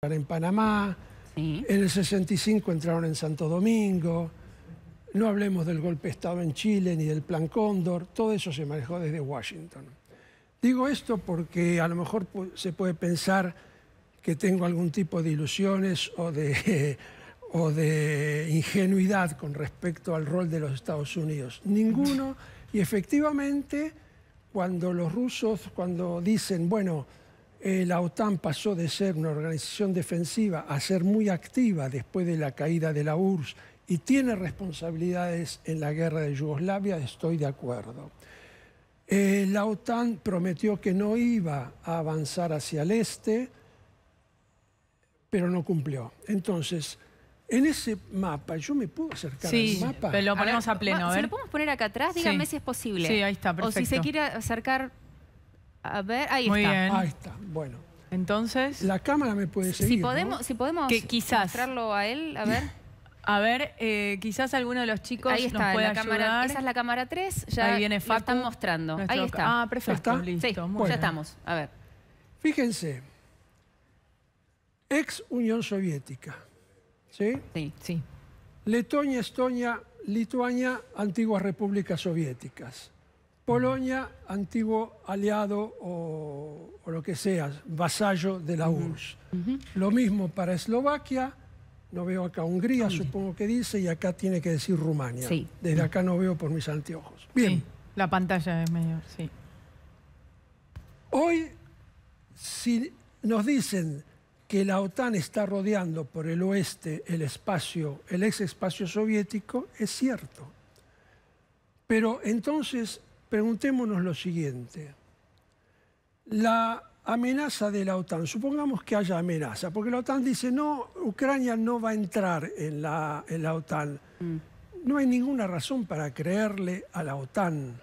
en Panamá, sí. En el 65 entraron en Santo Domingo, no hablemos del golpe de Estado en Chile ni del Plan Cóndor, todo eso se manejó desde Washington. Digo esto porque a lo mejor se puede pensar que tengo algún tipo de ilusiones o de ingenuidad con respecto al rol de los Estados Unidos. Ninguno, y efectivamente cuando los rusos, cuando dicen, bueno, la OTAN pasó de ser una organización defensiva a ser muy activa después de la caída de la URSS y tiene responsabilidades en la guerra de Yugoslavia, estoy de acuerdo. La OTAN prometió que no iba a avanzar hacia el este, pero no cumplió. Entonces, en ese mapa, ¿yo me puedo acercar al mapa? Sí, lo ponemos a pleno. A ver. ¿Se lo podemos poner acá atrás? Dígame si es posible. Sí, ahí está, perfecto. O si se quiere acercar... A ver, ahí Muy está. Bien. Ahí está, bueno. Entonces... La cámara me puede seguir, si podemos quizás mostrarlo a él, a ver. A ver, quizás alguno de los chicos ahí está, nos pueda la cámara, ayudar. Esa es la cámara 3, ya ahí viene Facu, lo están mostrando. Ahí está. Ah, perfecto, listo. Sí, ya estamos, a ver. Fíjense, ex Unión Soviética, ¿sí? Sí. Sí. Letonia, Estonia, Lituania, antiguas repúblicas soviéticas. Polonia, antiguo aliado o lo que sea, vasallo de la URSS. Lo mismo para Eslovaquia, no veo acá Hungría, supongo que dice, y acá tiene que decir Rumania. Sí. Desde acá no veo por mis anteojos. Bien. Sí, la pantalla es medio, sí. Hoy, si nos dicen que la OTAN está rodeando por el oeste el ex espacio soviético, es cierto. Pero entonces... preguntémonos lo siguiente. La amenaza de la OTAN, supongamos que haya amenaza, porque la OTAN dice, no, Ucrania no va a entrar en la OTAN. No hay ninguna razón para creerle a la OTAN.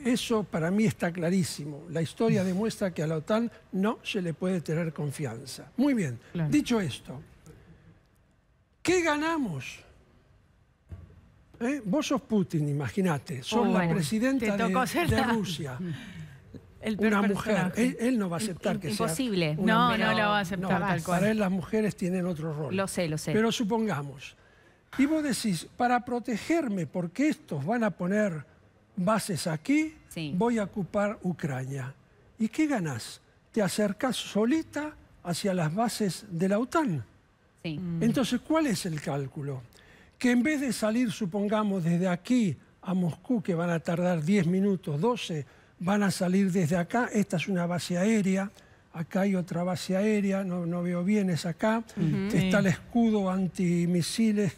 Eso para mí está clarísimo. La historia demuestra que a la OTAN no se le puede tener confianza. Muy bien, claro. Dicho esto, ¿qué ganamos? Vos sos Putin, imagínate, sos la presidenta de Rusia, una mujer. Él no va a aceptar que sea imposible. No lo va a aceptar tal cual. Para él las mujeres tienen otro rol. Lo sé. Pero supongamos, y vos decís, para protegerme, porque estos van a poner bases aquí, voy a ocupar Ucrania. ¿Y qué ganás? Te acercás solita hacia las bases de la OTAN. Sí. Entonces, ¿cuál es el cálculo? Que en vez de salir, supongamos, desde aquí a Moscú, que van a tardar 10 minutos, 12, van a salir desde acá. Esta es una base aérea, acá hay otra base aérea, no veo bien, es acá. Está el escudo antimisiles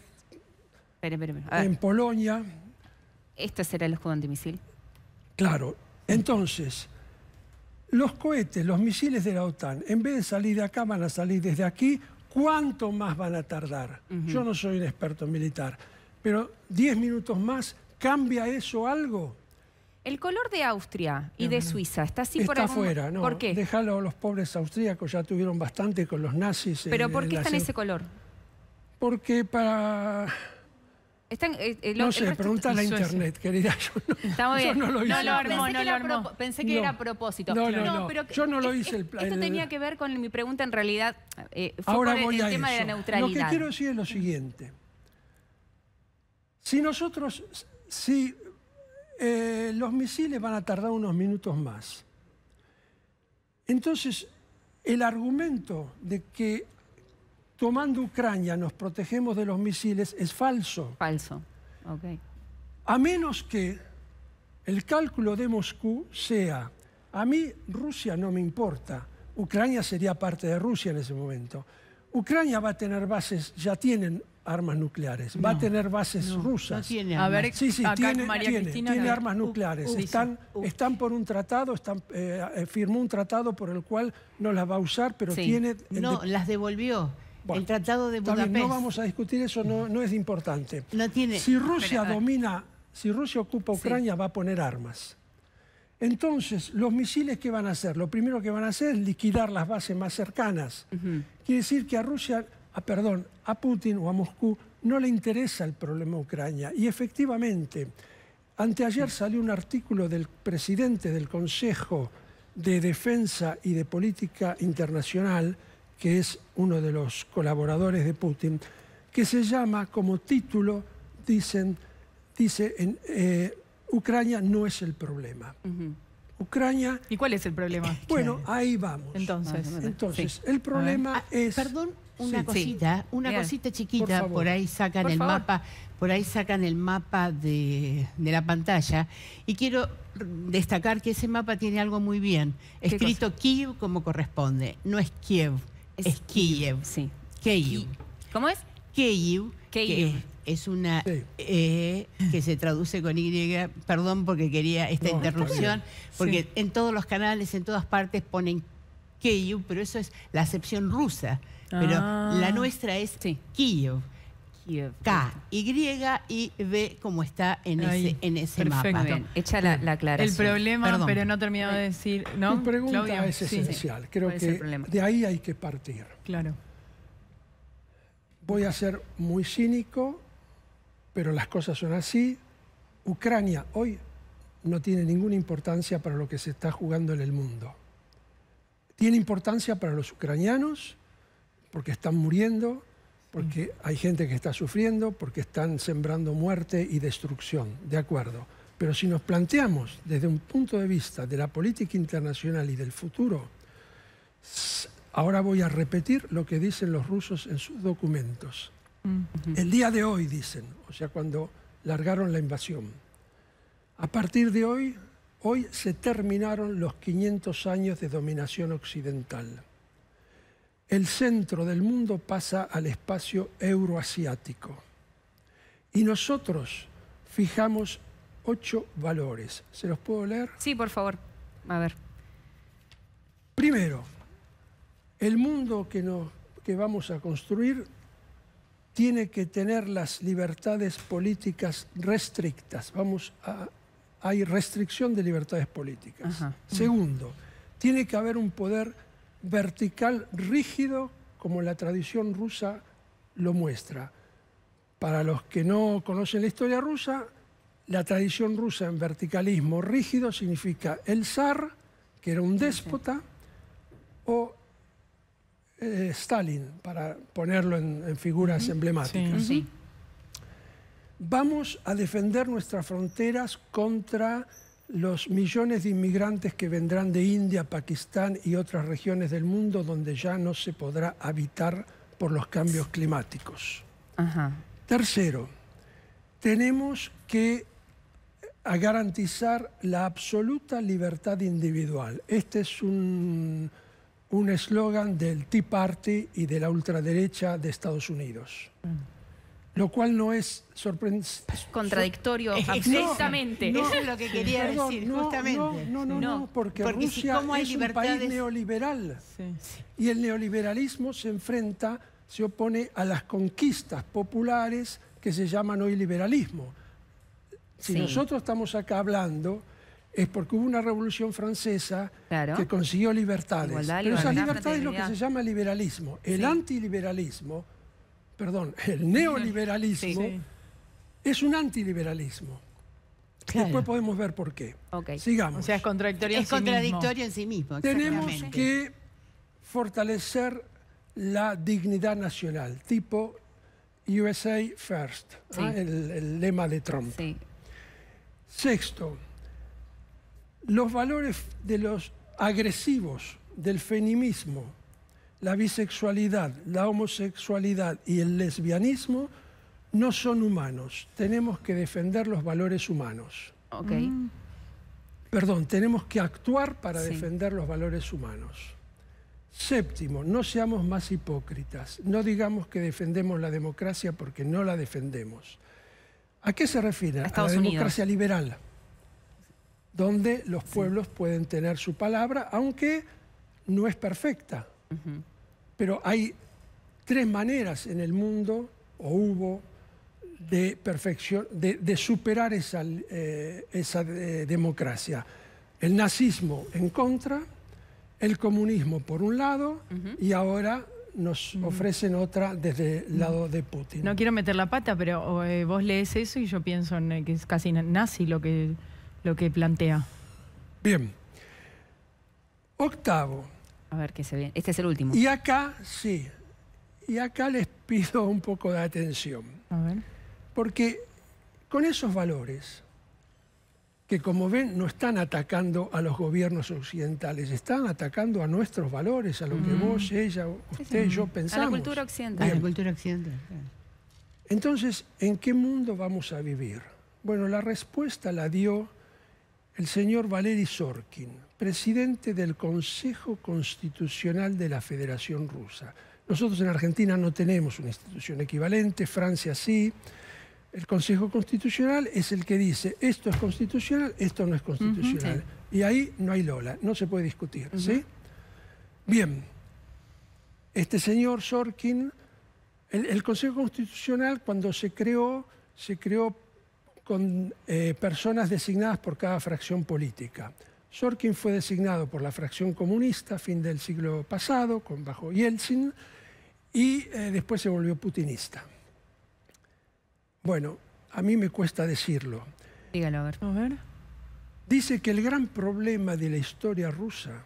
en Polonia. ¿Este será el escudo antimisil? Claro. Entonces, los cohetes, los misiles de la OTAN, en vez de salir de acá, van a salir desde aquí. ¿Cuánto más van a tardar? Yo no soy un experto militar, pero 10 minutos más, ¿cambia eso algo? El color de Austria y de Suiza, ¿está así por algún... afuera, ¿no? ¿Por qué? Déjalo a los pobres austríacos, ya tuvieron bastante con los nazis. ¿Pero por qué está en ese color? Porque para... no sé, preguntale a internet, querida. Yo no lo hice. Pensé que era a propósito. No, pero yo no lo hice. Esto tenía que ver con mi pregunta, en realidad, ahora por voy el a tema de la neutralidad. Lo que quiero decir es lo siguiente. Si los misiles van a tardar unos minutos más, entonces el argumento de que tomando Ucrania nos protegemos de los misiles es falso. Falso, ok. A menos que el cálculo de Moscú sea, a mí Rusia no me importa, Ucrania sería parte de Rusia en ese momento. Ucrania va a tener bases, ya tienen armas nucleares, va a tener bases rusas. No tiene armas. A ver, sí, tiene armas nucleares. Están por un tratado, firmó un tratado por el cual no las va a usar, pero tiene... No, las devolvió. Bueno, el Tratado de Budapest. No vamos a discutir eso, no es importante. No tiene... Si Rusia si Rusia ocupa Ucrania, va a poner armas. Entonces, los misiles, ¿qué van a hacer? Lo primero que van a hacer es liquidar las bases más cercanas. Quiere decir que a Putin o a Moscú no le interesa el problema de Ucrania. Y efectivamente, anteayer salió un artículo del presidente del Consejo de Defensa y de Política Internacional que es uno de los colaboradores de Putin, que se llama, como título, dice Ucrania no es el problema. Ucrania... ¿Y cuál es el problema? Bueno, ahí vamos. Entonces, sí. El problema es... Perdón, una cosita chiquita, por ahí sacan por el favor. mapa, por ahí sacan el mapa de la pantalla, y quiero destacar que ese mapa tiene algo muy bien, escrito Kiev como corresponde, no es Kiev, es Kiev. Sí. Kiev. ¿Cómo es? Kiev, Kiev. que es una Sí. que se traduce con Y, perdón porque quería esta No, interrupción, porque Sí. en todos los canales, en todas partes ponen Kiev, pero eso es la acepción rusa, pero la nuestra es Sí. Kiev. Kiev. K-Y-V como está en Ahí. ese Perfecto. mapa. Muy bien. Hecha la aclaración. el problema, Perdón. pero no he terminado de decir, ¿no? Tu pregunta Claudia? es Sí, esencial. Creo ¿Cuál es el que problema? de ahí hay que partir. claro. Voy a ser muy cínico, pero las cosas son así. Ucrania hoy no tiene ninguna importancia para lo que se está jugando en el mundo. Tiene importancia para los ucranianos, porque están muriendo, porque hay gente que está sufriendo, porque están sembrando muerte y destrucción, de acuerdo. Pero si nos planteamos desde un punto de vista de la política internacional y del futuro, ahora voy a repetir lo que dicen los rusos en sus documentos. El día de hoy, dicen, o sea, cuando largaron la invasión. A partir de hoy se terminaron los 500 años de dominación occidental. El centro del mundo pasa al espacio euroasiático. Y nosotros fijamos 8 valores. ¿Se los puedo leer? Sí, por favor. A ver. Primero, el mundo que vamos a construir tiene que tener las libertades políticas restrictas. Hay restricción de libertades políticas. Ajá. Segundo, tiene que haber un poder vertical rígido, como la tradición rusa lo muestra. Para los que no conocen la historia rusa, la tradición rusa en verticalismo rígido significa el zar, que era un déspota, o Stalin, para ponerlo en figuras emblemáticas. Sí. Vamos a defender nuestras fronteras contra los millones de inmigrantes que vendrán de India, Pakistán y otras regiones del mundo donde ya no se podrá habitar por los cambios climáticos. Ajá. Tercero, tenemos que garantizar la absoluta libertad individual. Este es un eslogan del Tea Party y de la ultraderecha de Estados Unidos. Lo cual no es sorprendente. Contradictorio, Exacto. absolutamente. Eso es lo que quería decir, justamente. No, porque Porque si Rusia cómo hay es un país libertades- neoliberal. Sí. Y el neoliberalismo se opone a las conquistas populares que se llaman hoy liberalismo. Si Sí. nosotros estamos acá hablando, es porque hubo una revolución francesa Claro. que consiguió libertades. Igualdad, Pero esas libertad, libertades es lo que fraternidad. se llama liberalismo. El Sí. antiliberalismo, el neoliberalismo, Sí. es un antiliberalismo. Claro. Después podemos ver por qué. Ok. Sigamos. O sea, es contradictorio Es en sí mismo. contradictorio en sí mismo, Tenemos exactamente. que fortalecer la dignidad nacional, tipo USA First, Sí. el lema de Trump. Sí. Sexto, los valores de los agresivos del feminismo, la bisexualidad, la homosexualidad y el lesbianismo no son humanos. Tenemos que defender los valores humanos. Ok. Perdón, tenemos que actuar para Sí. defender los valores humanos. Séptimo, no seamos más hipócritas. No digamos que defendemos la democracia porque no la defendemos. ¿A qué se refiere? A Estados la Unidos. democracia liberal, donde los pueblos pueden tener su palabra, aunque no es perfecta. Pero hay 3 maneras en el mundo, o hubo, de perfección, de superar esa democracia. El nazismo en contra, el comunismo por un lado, y ahora nos ofrecen otra desde el lado de Putin. No quiero meter la pata, pero vos lees eso y yo pienso en que es casi nazi lo que plantea. Bien. Octavo, A ver qué se ve. Este es el último. Y acá, sí, y acá les pido un poco de atención. A ver. Porque con esos valores, que como ven no están atacando a los gobiernos occidentales, están atacando a nuestros valores, a lo que vos, ella, usted, yo pensamos. A la cultura occidental. A la cultura occidental. Claro. Entonces, ¿en qué mundo vamos a vivir? Bueno, la respuesta la dio el señor Valery Sorkin, presidente del Consejo Constitucional de la Federación Rusa. Nosotros en Argentina no tenemos una institución equivalente, Francia sí. El Consejo Constitucional es el que dice esto es constitucional, esto no es constitucional. Y ahí no hay lola, no se puede discutir. ¿Sí? Bien, este señor Sorkin, el Consejo Constitucional cuando se creó con personas designadas por cada fracción política. Sorkin fue designado por la fracción comunista a fin del siglo pasado, bajo Yeltsin, y después se volvió putinista. Bueno, a mí me cuesta decirlo. Dígalo, a ver. A ver. Dice que el gran problema de la historia rusa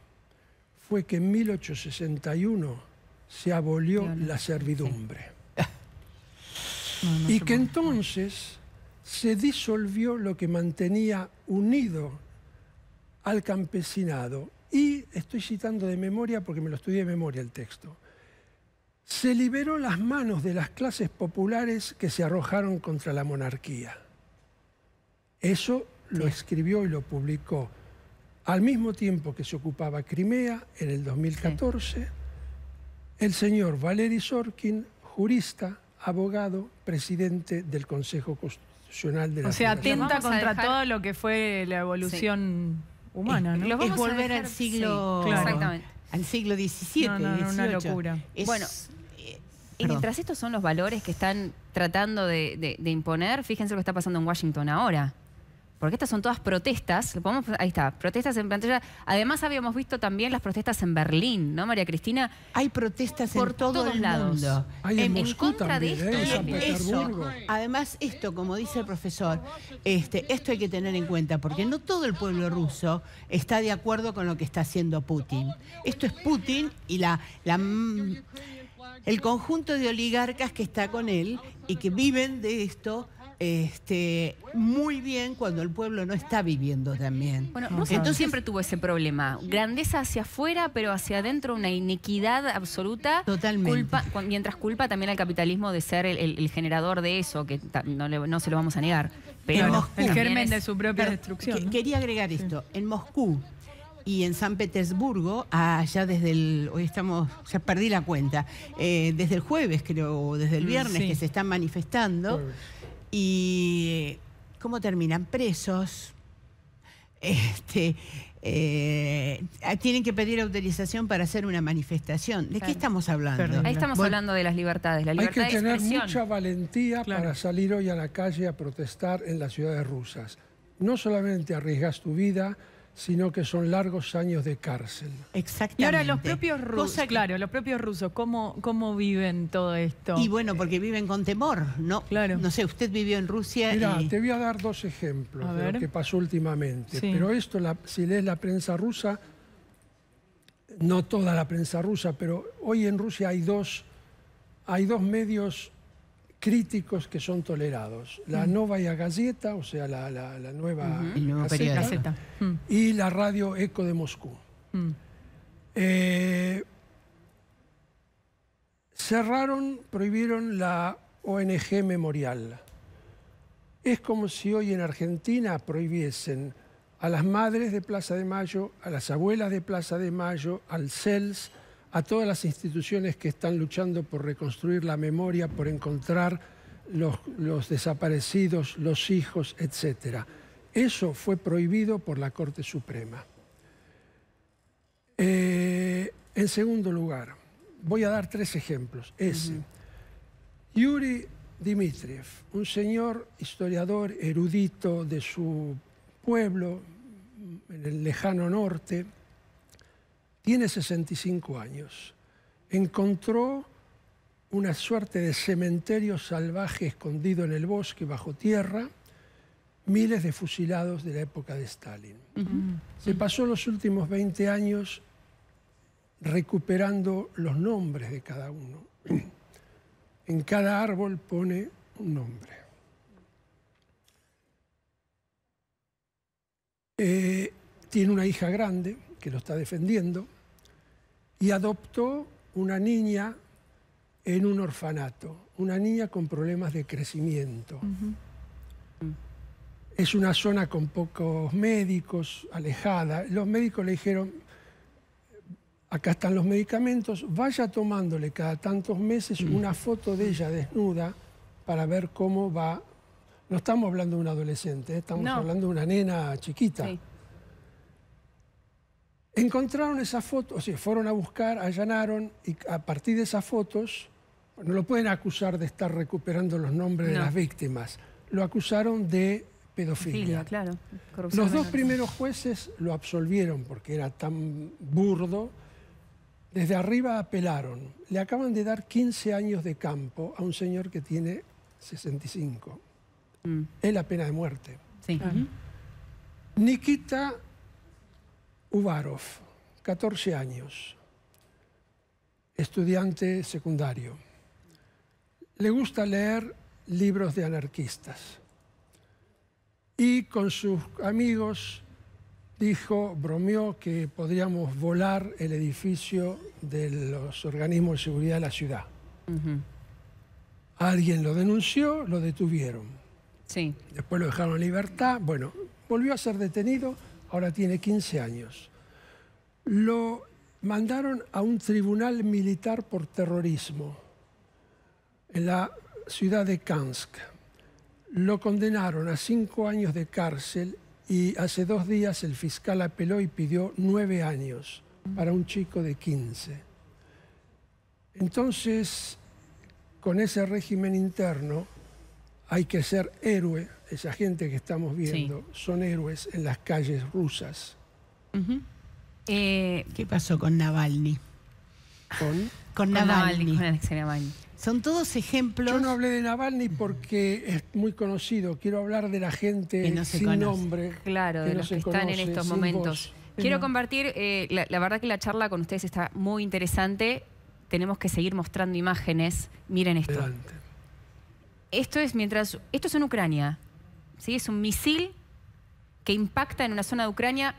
fue que en 1861 se abolió la servidumbre. Y que entonces se disolvió lo que mantenía unido al campesinado. Y estoy citando de memoria porque me lo estudié de memoria el texto. Se liberó las manos de las clases populares que se arrojaron contra la monarquía. Eso lo escribió y lo publicó al mismo tiempo que se ocupaba Crimea en el 2014, el señor Valery Sorkin, jurista, abogado, presidente del Consejo Constitucional de la Federación. Vamos Atenta a contra dejar- todo lo que fue la evolución humana, ¿no? Los vamos Es a volver dejar- al siglo, sí, claro. Exactamente. al siglo XVII, una XVIII. locura. Bueno, y mientras estos son los valores que están tratando de imponer, fíjense lo que está pasando en Washington ahora. Porque estas son todas protestas. Ahí está, protestas en pantalla. Además habíamos visto también las protestas en Berlín, ¿no, María Cristina? Hay protestas Por en todo todos el lados. mundo. Hay en En Moscú contra de también, esto, en San Eso. Petersburgo. Además, esto, como dice el profesor, esto hay que tener en cuenta, porque no todo el pueblo ruso está de acuerdo con lo que está haciendo Putin. Esto es Putin y el conjunto de oligarcas que está con él y que viven de esto muy bien cuando el pueblo no está viviendo también. Bueno, Rusia Entonces, siempre tuvo ese problema. Grandeza hacia afuera, pero hacia adentro una inequidad absoluta. Totalmente. Mientras culpa también al capitalismo de ser el generador de eso, que no se lo vamos a negar. Pero En Moscú. El también germen es- de su propia Pero destrucción. ¿no? Quería agregar esto. En Moscú y en San Petersburgo, ya hoy estamos, ya perdí la cuenta, desde el jueves creo, o desde el viernes sí. que se están manifestando. Jueves. Y ¿cómo terminan? Presos. Tienen que pedir autorización para hacer una manifestación. ¿De Claro. qué estamos hablando? Perdón. Ahí estamos hablando de las libertades, la Hay libertad que de tener expresión. mucha valentía Claro. para salir hoy a la calle a protestar en las ciudades rusas. No solamente arriesgas tu vida, sino que son largos años de cárcel. Exactamente. Y ahora los propios rusos, Cosa que- claro, los propios rusos, ¿cómo viven todo esto? Y bueno, porque viven con temor, ¿no? Claro. No sé, usted vivió en Rusia Mira, y... te voy a dar dos ejemplos A de ver. lo que pasó últimamente. Sí. Pero esto, si lees la prensa rusa, no toda la prensa rusa, pero hoy en Rusia hay dos medios críticos que son tolerados. La Novaya Gazeta, o sea, la nueva El nuevo Gaceta, periódico. Gaceta. y la radio Eco de Moscú. Prohibieron la ONG Memorial. Es como si hoy en Argentina prohibiesen a las madres de Plaza de Mayo, a las abuelas de Plaza de Mayo, al CELS, a todas las instituciones que están luchando por reconstruir la memoria, por encontrar los desaparecidos, los hijos, etc. Eso fue prohibido por la Corte Suprema. En segundo lugar, voy a dar tres ejemplos. Yuri Dmitriev, un señor historiador erudito de su pueblo, en el lejano norte, tiene 65 años. Encontró una suerte de cementerio salvaje escondido en el bosque bajo tierra, miles de fusilados de la época de Stalin. Se pasó los últimos 20 años recuperando los nombres de cada uno. En cada árbol pone un nombre. Tiene una hija grande que lo está defendiendo y adoptó una niña en un orfanato, una niña con problemas de crecimiento. Es una zona con pocos médicos, alejada. Los médicos le dijeron, acá están los medicamentos, vaya tomándole cada tantos meses una foto de ella desnuda para ver cómo va. No estamos hablando de un adolescente, estamos hablando de una nena chiquita. Sí. Encontraron esa foto, o sea, fueron a buscar, allanaron, y a partir de esas fotos, no lo pueden acusar de estar recuperando los nombres de las víctimas, lo acusaron de pedofilia. Claro. Los dos primeros jueces lo absolvieron porque era tan burdo. Desde arriba apelaron. Le acaban de dar 15 años de campo a un señor que tiene 65. Es la pena de muerte. Sí. Nikita Uvarov, 14 años, estudiante secundario. Le gusta leer libros de anarquistas. Y con sus amigos bromeó que podríamos volar el edificio de los organismos de seguridad de la ciudad. Alguien lo denunció, lo detuvieron. Sí. Después lo dejaron en libertad. Bueno, volvió a ser detenido, ahora tiene 15 años. Lo mandaron a un tribunal militar por terrorismo en la ciudad de Kansk. Lo condenaron a 5 años de cárcel y hace 2 días el fiscal apeló y pidió 9 años para un chico de 15. Entonces, con ese régimen interno, hay que ser héroe. Esa gente que estamos viendo son héroes en las calles rusas. ¿Qué pasó con Navalny? Con Navalny. Con Alexei Navalny. Son todos ejemplos. Yo no hablé de Navalny porque es muy conocido. Quiero hablar de la gente sin nombre. Claro, de los que están en estos momentos. Quiero compartir, la verdad que la charla con ustedes está muy interesante. Tenemos que seguir mostrando imágenes. Miren esto. Adelante. Esto es en Ucrania. ¿Sí? Es un misil que impacta en una zona de Ucrania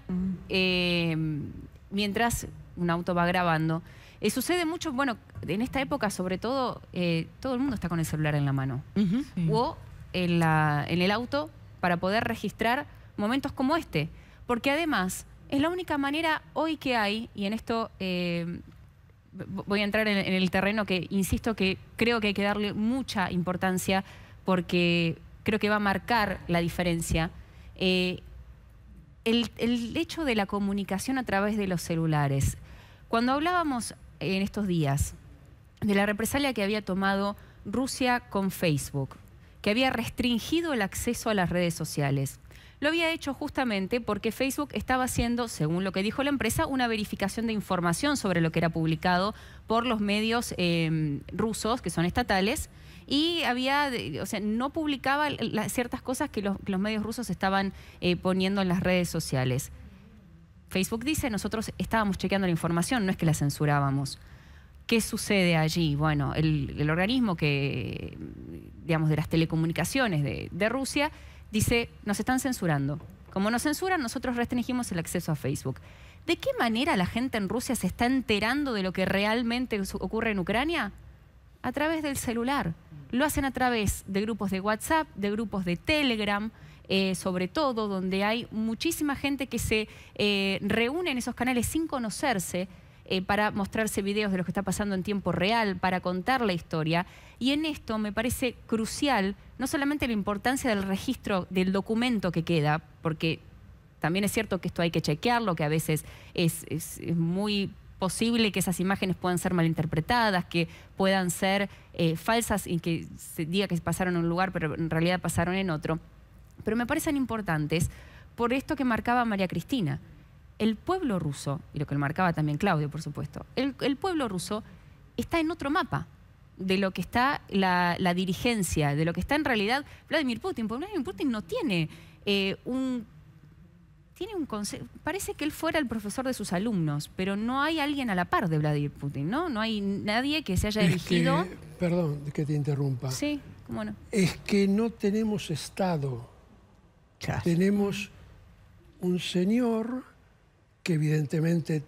mientras un auto va grabando. Sucede mucho, bueno, en esta época sobre todo, todo el mundo está con el celular en la mano. O en el auto para poder registrar momentos como este. Porque además es la única manera hoy que hay, y en esto voy a entrar en el terreno que insisto que creo que hay que darle mucha importancia porque creo que va a marcar la diferencia. El hecho de la comunicación a través de los celulares. Cuando hablábamos en estos días de la represalia que había tomado Rusia con Facebook, que había restringido el acceso a las redes sociales, lo había hecho justamente porque Facebook estaba haciendo, según lo que dijo la empresa, una verificación de información sobre lo que era publicado por los medios rusos, que son estatales, y no publicaba ciertas cosas que los medios rusos estaban poniendo en las redes sociales. Facebook dice, nosotros estábamos chequeando la información, no es que la censurábamos. ¿Qué sucede allí? Bueno, el organismo que, digamos, de las telecomunicaciones de Rusia dice, nos están censurando. Como nos censuran, nosotros restringimos el acceso a Facebook. ¿De qué manera la gente en Rusia se está enterando de lo que realmente ocurre en Ucrania? A través del celular. Lo hacen a través de grupos de WhatsApp, de grupos de Telegram, sobre todo, donde hay muchísima gente que se reúne en esos canales sin conocerse para mostrarse videos de lo que está pasando en tiempo real, para contar la historia. Y en esto me parece crucial no solamente la importancia del registro del documento que queda, porque también es cierto que esto hay que chequearlo, que a veces es muy posible que esas imágenes puedan ser malinterpretadas, que puedan ser falsas y que se diga que pasaron en un lugar, pero en realidad pasaron en otro. Pero me parecen importantes por esto que marcaba María Cristina. El pueblo ruso, y lo que marcaba también Claudio, por supuesto, el pueblo ruso está en otro mapa de lo que está la dirigencia, de lo que está en realidad Vladimir Putin. Porque Vladimir Putin no tiene tiene un concepto, parece que él fuera el profesor de sus alumnos, pero no hay alguien a la par de Vladimir Putin, ¿no? No hay nadie que se haya elegido. Perdón que te interrumpa. Sí, cómo no. Es que no tenemos Estado. Claro. Tenemos un señor que evidentemente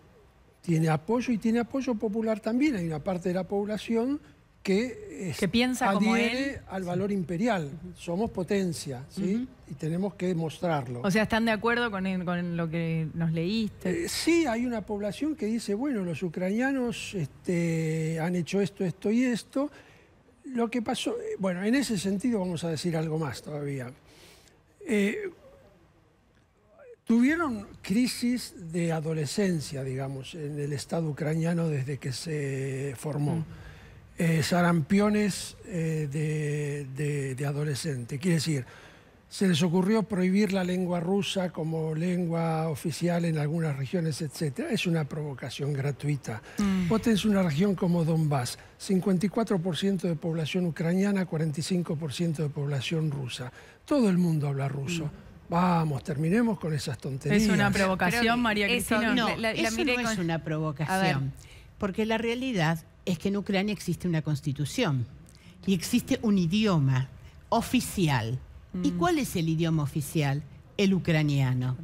tiene apoyo y tiene apoyo popular también. Hay una parte de la población que piensa como adhiere él. al valor imperial. Somos potencia, ¿sí? Y tenemos que mostrarlo. O sea, ¿están de acuerdo con lo que nos leíste? Sí, hay una población que dice, bueno, los ucranianos han hecho esto, esto y esto. Lo que pasó, bueno, en ese sentido vamos a decir algo más todavía. Tuvieron crisis de adolescencia, digamos, en el Estado ucraniano desde que se formó. Sarampiones de adolescente. Quiere decir, se les ocurrió prohibir la lengua rusa como lengua oficial en algunas regiones, etc. Es una provocación gratuita. Vos tenés una región como Donbass, 54% de población ucraniana, 45% de población rusa. Todo el mundo habla ruso. Vamos, terminemos con esas tonterías. ¿Es una provocación, María Cristina? No, eso no es una provocación. Porque la realidad es que en Ucrania existe una constitución y existe un idioma oficial. ¿Y cuál es el idioma oficial? El ucraniano.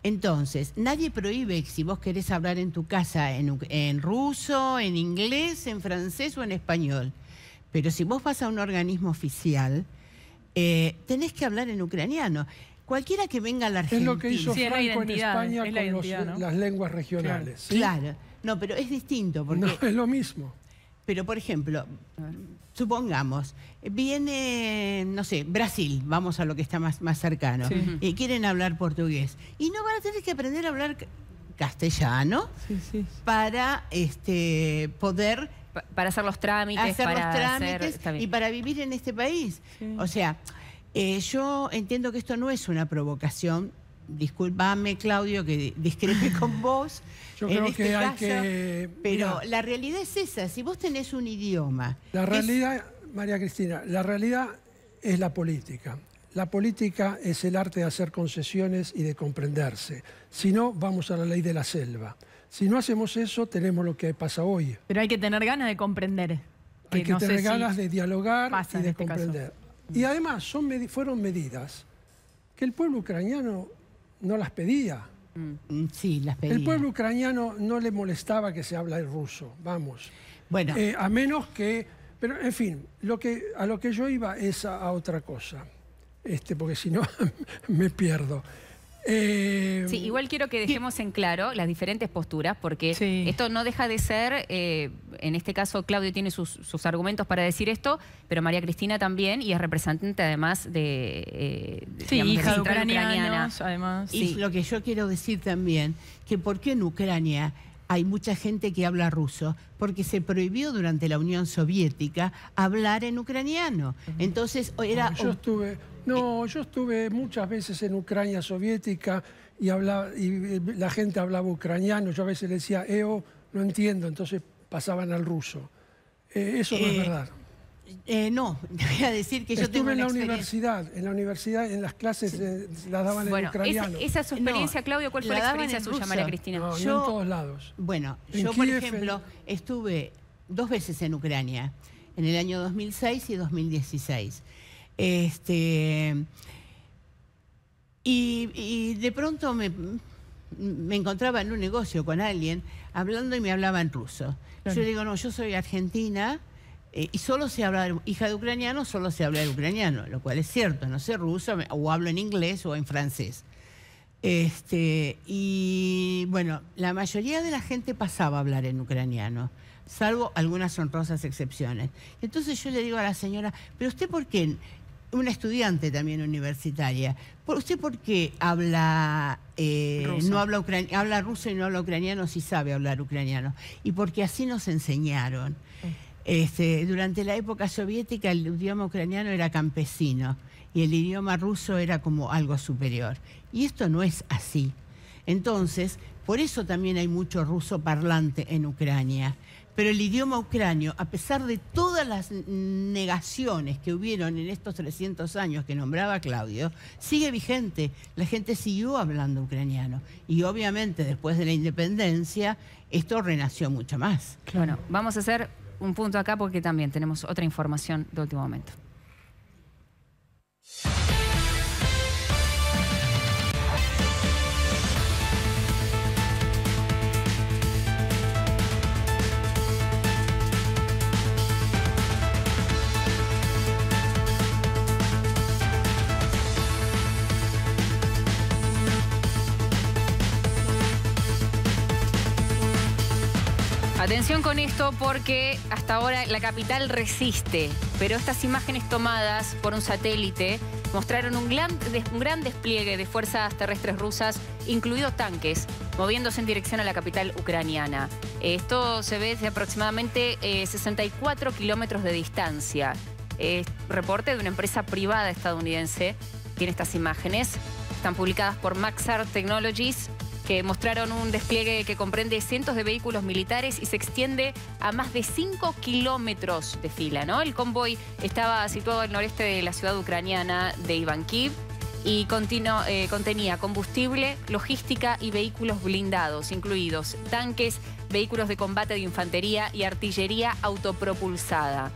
Entonces, nadie prohíbe que si vos querés hablar en tu casa en ruso, en inglés, en francés o en español. Pero si vos vas a un organismo oficial, tenés que hablar en ucraniano. Cualquiera que venga a la Argentina... Es lo que hizo Franco en España con las lenguas regionales. ¿sí? Claro. No, pero es distinto. Porque, no, es lo mismo. Pero, por ejemplo, supongamos, viene, no sé, Brasil, vamos a lo que está más cercano, y quieren hablar portugués. Y no van a tener que aprender a hablar castellano para poder... Para hacer los trámites, y para vivir en este país. Sí. O sea, yo entiendo que esto no es una provocación. Discúlpame, Claudio, que discrepe con vos. Yo creo que hay que... Pero mirá, la realidad es esa. Si vos tenés un idioma... La realidad, María Cristina, la realidad es la política. La política es el arte de hacer concesiones y de comprenderse. Si no, vamos a la ley de la selva. Si no hacemos eso, tenemos lo que pasa hoy. Pero hay que tener ganas de comprender. Hay que tener ganas de dialogar y de este comprender. Y además fueron medidas que el pueblo ucraniano no las pedía. Sí, las pedía. El pueblo ucraniano no le molestaba que se habla el ruso, vamos. Bueno. A menos que... Pero, en fin, a lo que yo iba es a otra cosa. Porque si no, me pierdo. Sí, igual quiero que dejemos en claro las diferentes posturas, porque esto no deja de ser, en este caso Claudio tiene sus argumentos para decir esto, pero María Cristina también, y es representante además de hija de ucranianos, además. Y lo que yo quiero decir también, que por qué en Ucrania hay mucha gente que habla ruso, porque se prohibió durante la Unión Soviética hablar en ucraniano. Entonces era... yo estuve muchas veces en Ucrania soviética y la gente hablaba ucraniano. Yo a veces le decía, no entiendo, entonces pasaban al ruso. Eso no es verdad. No, voy a decir que yo tengo en la universidad, en las clases las daban en ucraniano. Esa es su experiencia, Claudio. ¿Cuál fue la experiencia suya, María Cristina? No, en todos lados. Bueno, yo por ejemplo estuve 2 veces en Ucrania, en el año 2006 y 2016. Y de pronto me encontraba en un negocio con alguien hablando y me hablaba en ruso. Claro. Yo digo, no, yo soy argentina y solo sé hablar, hija de ucraniano, solo sé hablar ucraniano, lo cual es cierto, no sé ruso, o hablo en inglés o en francés. Y bueno, la mayoría de la gente pasaba a hablar en ucraniano, salvo algunas honrosas excepciones. Entonces yo le digo a la señora, pero usted ¿por qué? Una estudiante también universitaria, ¿usted por qué habla habla ruso y no habla ucraniano si sabe hablar ucraniano? Y porque así nos enseñaron. Durante la época soviética el idioma ucraniano era campesino y el idioma ruso era como algo superior. Y esto no es así. Entonces, por eso también hay mucho ruso parlante en Ucrania, Pero el idioma ucranio, a pesar de todas las negaciones que hubieron en estos 300 años que nombraba Claudio, sigue vigente. La gente siguió hablando ucraniano. Y obviamente después de la independencia, esto renació mucho más. Bueno, vamos a hacer un punto acá porque también tenemos otra información de último momento. Atención con esto porque hasta ahora la capital resiste, pero estas imágenes tomadas por un satélite mostraron un gran despliegue de fuerzas terrestres rusas, incluidos tanques, moviéndose en dirección a la capital ucraniana. Esto se ve desde aproximadamente 64 kilómetros de distancia. Reporte de una empresa privada estadounidense tiene estas imágenes. Están publicadas por Maxar Technologies, que mostraron un despliegue que comprende cientos de vehículos militares y se extiende a más de 5 kilómetros de fila, ¿no? El convoy estaba situado al noreste de la ciudad ucraniana de Ivánkiv y contenía combustible, logística y vehículos blindados, incluidos tanques, vehículos de combate de infantería y artillería autopropulsada.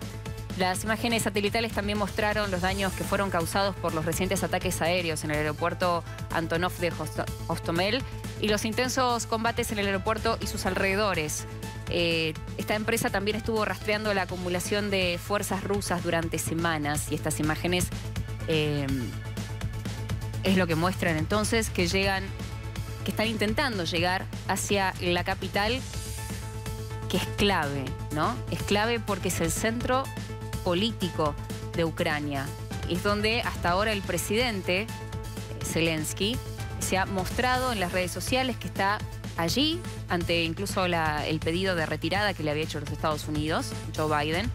Las imágenes satelitales también mostraron los daños que fueron causados por los recientes ataques aéreos en el aeropuerto Antonov de Hostomel y los intensos combates en el aeropuerto y sus alrededores. Esta empresa también estuvo rastreando la acumulación de fuerzas rusas durante semanas y estas imágenes es lo que muestran entonces que están intentando llegar hacia la capital, que es clave, ¿no? Es clave porque es el centro político de Ucrania. Es donde hasta ahora el presidente Zelensky se ha mostrado en las redes sociales que está allí ante incluso el pedido de retirada que le había hecho los Estados Unidos, Joe Biden.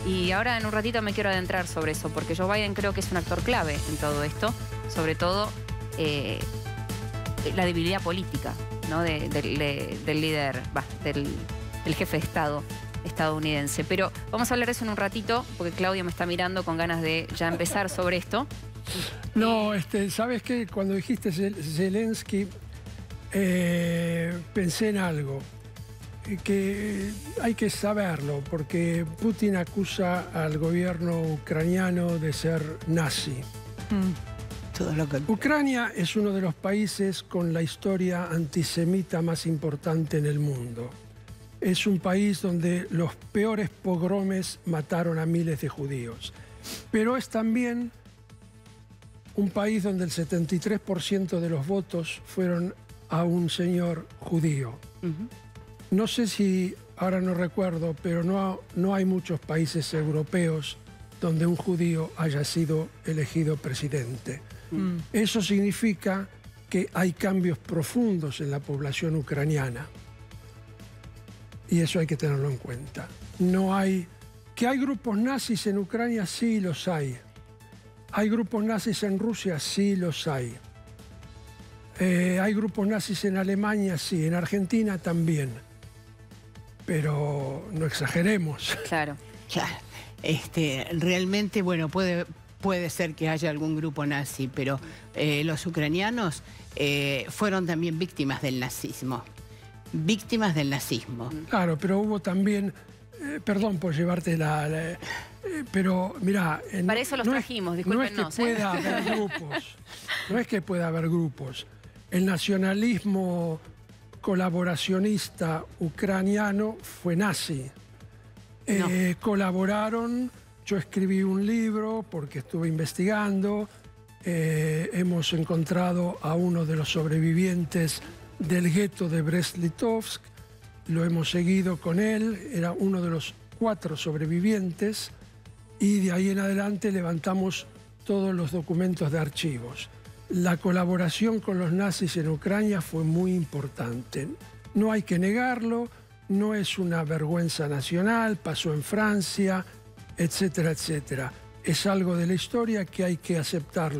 Y ahora en un ratito me quiero adentrar sobre eso, porque Joe Biden creo que es un actor clave en todo esto, sobre todo la debilidad política, ¿no? del líder, del jefe de Estado estadounidense. Pero vamos a hablar de eso en un ratito, porque Claudio me está mirando con ganas de ya empezar sobre esto. No, ¿sabes qué? Cuando dijiste Zelensky, pensé en algo que hay que saberlo, porque Putin acusa al gobierno ucraniano de ser nazi. Ucrania es uno de los países con la historia antisemita más importante en el mundo. Es un país donde los peores pogromes mataron a miles de judíos. Pero es también un país donde el 73% de los votos fueron a un señor judío. No sé si, ahora no recuerdo, pero no hay muchos países europeos donde un judío haya sido elegido presidente. Eso significa que hay cambios profundos en la población ucraniana. Y eso hay que tenerlo en cuenta. ¿Que hay grupos nazis en Ucrania? Sí, los hay. ¿Hay grupos nazis en Rusia? Sí, los hay. ¿Hay grupos nazis en Alemania? Sí. En Argentina también. Pero no exageremos. Claro. Claro. Realmente, bueno, puede ser que haya algún grupo nazi, pero los ucranianos fueron también víctimas del nazismo. Víctimas del nazismo. Claro, pero hubo también, perdón por llevarte pero mirá... Para eso los trajimos, discúlpenos. No es que pueda haber grupos, no es que pueda haber grupos. El nacionalismo colaboracionista ucraniano fue nazi. No. Colaboraron, yo escribí un libro porque estuve investigando, hemos encontrado a uno de los sobrevivientes del gueto de Brest-Litovsk, lo hemos seguido con él, era uno de los 4 sobrevivientes y de ahí en adelante levantamos todos los documentos de archivos. La colaboración con los nazis en Ucrania fue muy importante. No hay que negarlo, no es una vergüenza nacional, pasó en Francia, etcétera, etcétera. Es algo de la historia que hay que aceptarlo.